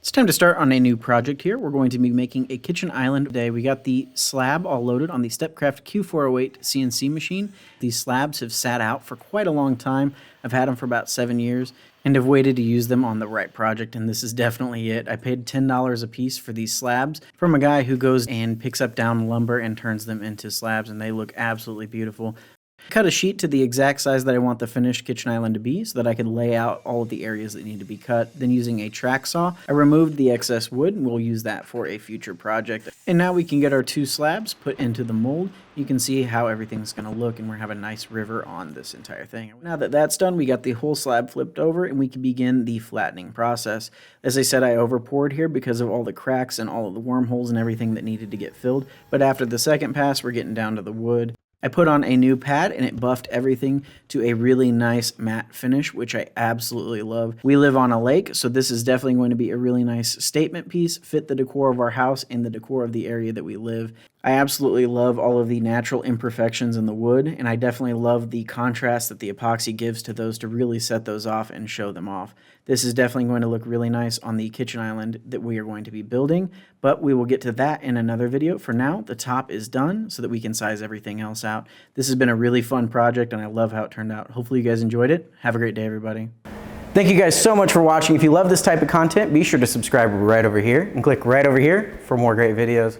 It's time to start on a new project here. We're going to be making a kitchen island today. We got the slab all loaded on the Stepcraft Q408 CNC machine. These slabs have sat out for quite a long time. I've had them for about 7 years and have waited to use them on the right project, and this is definitely it. I paid $10 a piece for these slabs from a guy who goes and picks up down lumber and turns them into slabs, and they look absolutely beautiful. Cut a sheet to the exact size that I want the finished kitchen island to be so that I could lay out all of the areas that need to be cut. Then using a track saw, I removed the excess wood and we'll use that for a future project. And now we can get our two slabs put into the mold. You can see how everything's going to look, and we're going to have a nice river on this entire thing. Now that that's done, we got the whole slab flipped over and we can begin the flattening process. As I said, I over poured here because of all the cracks and all of the wormholes and everything that needed to get filled. But after the second pass, we're getting down to the wood. I put on a new pad and it buffed everything to a really nice matte finish, which I absolutely love. We live on a lake, so this is definitely going to be a really nice statement piece, fit the decor of our house and the decor of the area that we live. I absolutely love all of the natural imperfections in the wood, and I definitely love the contrast that the epoxy gives to those to really set those off and show them off. This is definitely going to look really nice on the kitchen island that we are going to be building, but we will get to that in another video. For now, the top is done so that we can size everything else out. This has been a really fun project, and I love how it turned out. Hopefully you guys enjoyed it. Have a great day, everybody. Thank you guys so much for watching. If you love this type of content, be sure to subscribe right over here and click right over here for more great videos.